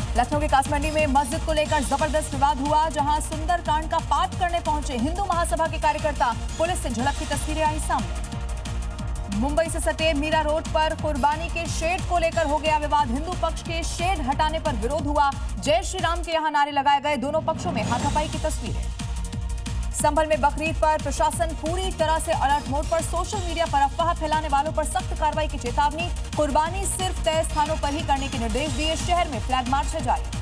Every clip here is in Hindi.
लखनऊ के कासमंडी में मस्जिद को लेकर जबरदस्त विवाद हुआ, जहां सुंदरकांड का पाठ करने पहुंचे हिंदू महासभा के कार्यकर्ता। पुलिस से झड़प की तस्वीरें आई सामने। मुंबई से सटे मीरा रोड पर कुर्बानी के शेड को लेकर हो गया विवाद। हिंदू पक्ष के शेड हटाने पर विरोध हुआ। जय श्री राम के यहां नारे लगाए गए। दोनों पक्षों में हाथापाई की तस्वीरें। संभल में बकरीद पर प्रशासन पूरी तरह से अलर्ट मोड पर। सोशल मीडिया पर अफवाह फैलाने वालों पर सख्त कार्रवाई की चेतावनी। कुर्बानी सिर्फ तय स्थानों पर ही करने के निर्देश दिए। शहर में फ्लैग मार्च है जारी।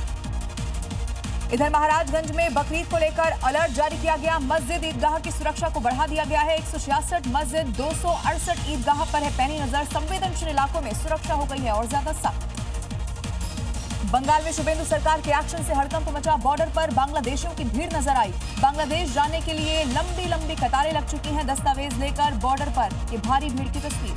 इधर महाराजगंज में बकरीद को लेकर अलर्ट जारी किया गया। मस्जिद ईदगाह की सुरक्षा को बढ़ा दिया गया है। 166 मस्जिद 268 ईदगाह पर है पैनी नजर। संवेदनशील इलाकों में सुरक्षा हो गई है और ज्यादा सख्त। बंगाल में शुभेंदु सरकार के एक्शन से हड़कंप मचा। बॉर्डर पर बांग्लादेशियों की भीड़ नजर आई। बांग्लादेश जाने के लिए लंबी लंबी कतारें लग चुकी हैं। दस्तावेज लेकर बॉर्डर पर ये भारी भीड़ की तस्वीर।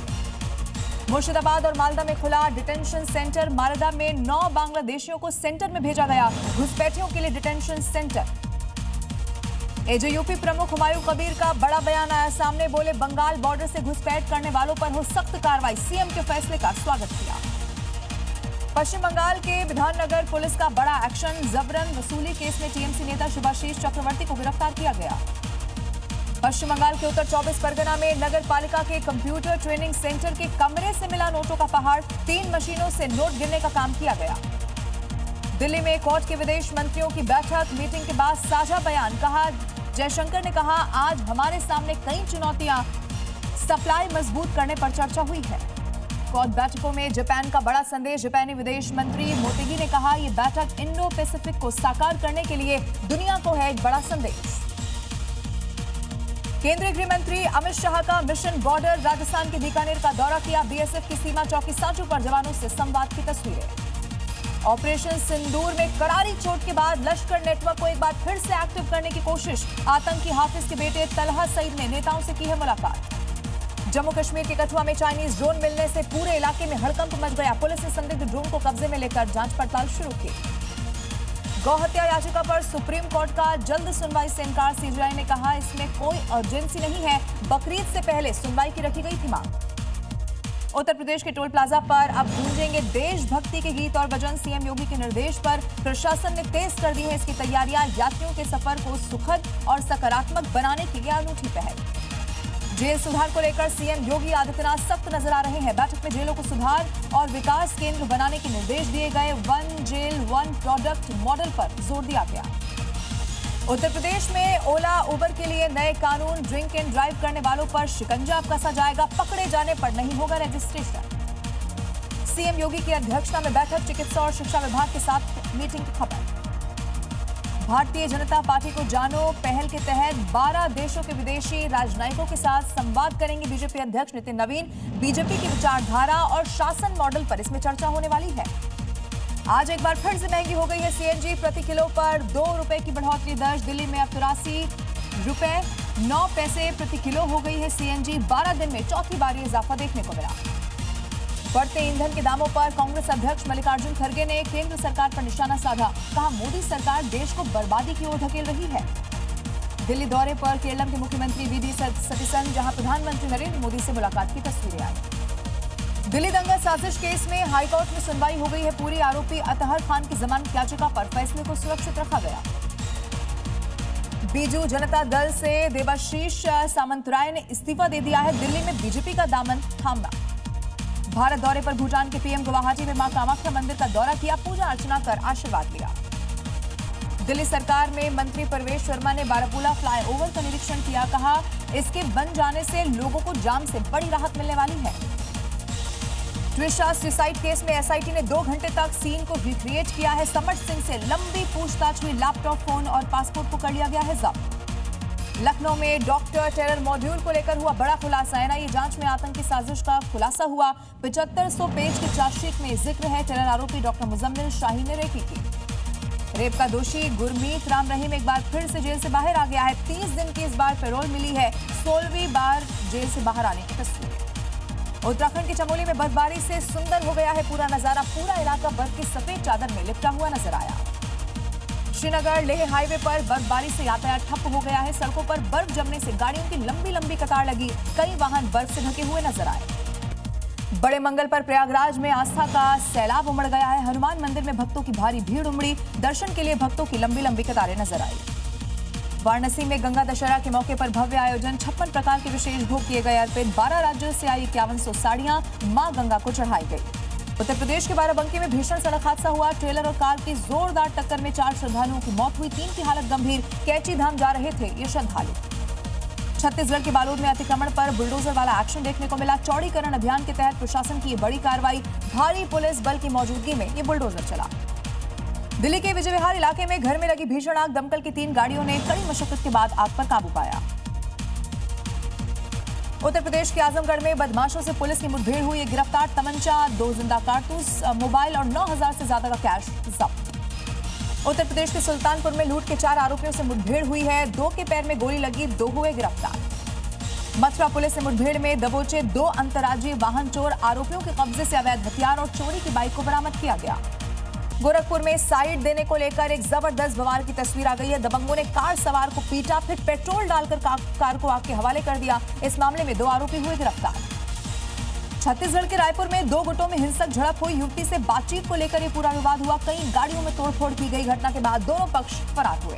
मुर्शिदाबाद और मालदा में खुला डिटेंशन सेंटर। मालदा में 9 बांग्लादेशियों को सेंटर में भेजा गया। घुसपैठियों के लिए डिटेंशन सेंटर। एजेयूपी प्रमुख हुमायूं कबीर का बड़ा बयान आया सामने। बोले, बंगाल बॉर्डर से घुसपैठ करने वालों पर हो सख्त कार्रवाई। सीएम के फैसले का स्वागत किया। पश्चिम बंगाल के विधाननगर पुलिस का बड़ा एक्शन। जबरन वसूली केस में टीएमसी नेता शुभाशीष चक्रवर्ती को गिरफ्तार किया गया। पश्चिम बंगाल के उत्तर 24 परगना में नगर पालिका के कंप्यूटर ट्रेनिंग सेंटर के कमरे से मिला नोटों का पहाड़। 3 मशीनों से नोट गिनने का काम किया गया। दिल्ली में क्वाड के विदेश मंत्रियों की बैठक। मीटिंग के बाद साझा बयान। कहा, जयशंकर ने कहा, आज हमारे सामने कई चुनौतियां, सप्लाई मजबूत करने पर चर्चा हुई है। क्वाड बैठकों में जापान का बड़ा संदेश। जापानी विदेश मंत्री मोटेगी ने कहा, यह बैठक इंडो पैसिफिक को साकार करने के लिए दुनिया को है एक बड़ा संदेश। केंद्रीय गृह मंत्री अमित शाह का मिशन बॉर्डर। राजस्थान के बीकानेर का दौरा किया। बीएसएफ की सीमा चौकी सांचू पर जवानों से संवाद की तस्वीरें। ऑपरेशन सिंदूर में करारी चोट के बाद लश्कर नेटवर्क को एक बार फिर से एक्टिव करने की कोशिश। आतंकी हाफिज के बेटे तलहा सईद ने नेताओं से की है मुलाकात। जम्मू कश्मीर के कठुआ में चाइनीज ड्रोन मिलने से पूरे इलाके में हड़कंप मच गया। पुलिस ने संदिग्ध ड्रोन को कब्जे में लेकर जांच पड़ताल शुरू की। गौ हत्या याचिका पर सुप्रीम कोर्ट का जल्द सुनवाई से इनकार। सीबीआई ने कहा, इसमें कोई अर्जेंसी नहीं है। बकरीद से पहले सुनवाई की रखी गई थी मांग। उत्तर प्रदेश के टोल प्लाजा पर अब गूंजेंगे देशभक्ति के गीत और भजन। सीएम योगी के निर्देश पर प्रशासन ने तेज कर दी है इसकी तैयारियां। यात्रियों के सफर को सुखद और सकारात्मक बनाने के लिए अनूठी पहल। जेल सुधार को लेकर सीएम योगी आदित्यनाथ सख्त नजर आ रहे हैं। बैठक में जेलों को सुधार और विकास केंद्र बनाने के निर्देश दिए गए। 1 जेल 1 प्रोडक्ट मॉडल पर जोर दिया गया। उत्तर प्रदेश में ओला उबर के लिए नए कानून। ड्रिंक एंड ड्राइव करने वालों पर शिकंजा कसा जाएगा। पकड़े जाने पर नहीं होगा रजिस्ट्रेशन। सीएम योगी की अध्यक्षता में बैठक। चिकित्सा और शिक्षा विभाग के साथ मीटिंग की खबर। भारतीय जनता पार्टी को जानो पहल के तहत 12 देशों के विदेशी राजनयिकों के साथ संवाद करेंगे बीजेपी अध्यक्ष नितिन नवीन। बीजेपी की विचारधारा और शासन मॉडल पर इसमें चर्चा होने वाली है। आज एक बार फिर से महंगी हो गई है सीएनजी। प्रति किलो पर 2 रुपए की बढ़ोतरी दर्ज। दिल्ली में अब 83 रुपए 9 पैसे प्रति किलो हो गई है सीएनजी। 12 दिन में चौथी बार ये इजाफा देखने को मिला। बढ़ते ईंधन के दामों पर कांग्रेस अध्यक्ष मल्लिकार्जुन खड़गे ने केंद्र सरकार पर निशाना साधा। कहा, मोदी सरकार देश को बर्बादी की ओर धकेल रही है। दिल्ली दौरे पर केरल के मुख्यमंत्री वीडी सतीसन, जहां प्रधानमंत्री नरेंद्र मोदी से मुलाकात की तस्वीरें आई। दिल्ली दंगा साजिश केस में हाईकोर्ट में सुनवाई हो गई है पूरी। आरोपी अतहर खान की जमानत याचिका पर फैसले को सुरक्षित रखा गया। बीजू जनता दल से देवाशीष सामंतराय ने इस्तीफा दे दिया है। दिल्ली में बीजेपी का दामन थामा। भारत दौरे पर भूटान के पीएम गुवाहाटी में मां कामाख्या मंदिर का दौरा किया। पूजा अर्चना कर आशीर्वाद लिया। दिल्ली सरकार में मंत्री परवेश शर्मा ने बारामूला फ्लाईओवर का निरीक्षण किया। कहा, इसके बन जाने से लोगों को जाम से बड़ी राहत मिलने वाली है। ट्विशा सुसाइड केस में एसआईटी ने 2 घंटे तक सीन को रिक्रिएट किया है। समर सिंह से लंबी पूछताछ हुई। लैपटॉप, फोन और पासपोर्ट को कर लिया गया है जब्त। लखनऊ में डॉक्टर टेरर मॉड्यूल को लेकर हुआ बड़ा खुलासा। एनआईए जांच में आतंकी साजिश का खुलासा हुआ। 7500 पेज की चार्जशीट में जिक्र है टेरर आरोपी डॉक्टर मुजम्मिल शाही ने रेकी की। रेप का दोषी गुरमीत राम रहीम एक बार फिर से जेल से बाहर आ गया है। 30 दिन की इस बार पैरोल मिली है। 16वीं बार जेल से बाहर आने की तस्वीर। उत्तराखंड के चमोली में बर्फबारी से सुंदर हो गया है पूरा नजारा। पूरा इलाका बर्फ की सफेद चादर में लिपटा हुआ नजर आया। श्रीनगर लेह हाईवे पर बर्फबारी से यातायात ठप हो गया है। सड़कों पर बर्फ जमने से गाड़ियों की लंबी लंबी कतार लगी। कई वाहन बर्फ से ढके हुए नजर आए। बड़े मंगल पर प्रयागराज में आस्था का सैलाब उमड़ गया है। हनुमान मंदिर में भक्तों की भारी भीड़ उमड़ी। दर्शन के लिए भक्तों की लंबी लंबी कतारें नजर आई। वाराणसी में गंगा दशहरा के मौके पर भव्य आयोजन, 56 प्रकार के विशेष भोग किए गए अर्पित। 12 राज्यों से आई 5100 साड़ियां मां गंगा को चढ़ाई गई। उत्तर प्रदेश के बाराबंकी में भीषण सड़क हादसा हुआ। ट्रेलर और कार की जोरदार टक्कर में 4 श्रद्धालुओं की मौत हुई। 3 की हालत गंभीर। कैची धाम जा रहे थे ये श्रद्धालु। छत्तीसगढ़ के बालोद में अतिक्रमण पर बुलडोजर वाला एक्शन देखने को मिला। चौड़ीकरण अभियान के तहत प्रशासन की ये बड़ी कार्रवाई। भारी पुलिस बल की मौजूदगी में ये बुलडोजर चला। दिल्ली के विजय विहार इलाके में घर में लगी भीषण आग। दमकल की 3 गाड़ियों ने कड़ी मशक्कत के बाद आग पर काबू पाया। उत्तर प्रदेश के आजमगढ़ में बदमाशों से पुलिस की मुठभेड़ हुई। गिरफ्तार तमंचा, 2 जिंदा कारतूस, मोबाइल और 9000 से ज्यादा का कैश जब्त। उत्तर प्रदेश के सुल्तानपुर में लूट के 4 आरोपियों से मुठभेड़ हुई है। 2 के पैर में गोली लगी, 2 हुए गिरफ्तार। मथुरा पुलिस ने मुठभेड़ में दबोचे 2 अंतर्राज्यीय वाहन चोर। आरोपियों के कब्जे से अवैध हथियार और चोरी की बाइक को बरामद किया गया। गोरखपुर में साइड देने को लेकर एक जबरदस्त बवाल की तस्वीर आ गई है। दबंगों ने कार सवार को पीटा, फिर पेट्रोल डालकर कार को आग के हवाले कर दिया। इस मामले में 2 आरोपी हुए गिरफ्तार। छत्तीसगढ़ के रायपुर में 2 गुटों में हिंसक झड़प हुई। युवती से बातचीत को लेकर यह पूरा विवाद हुआ। कई गाड़ियों में तोड़फोड़ की गई। घटना के बाद दोनों पक्ष फरार हुए।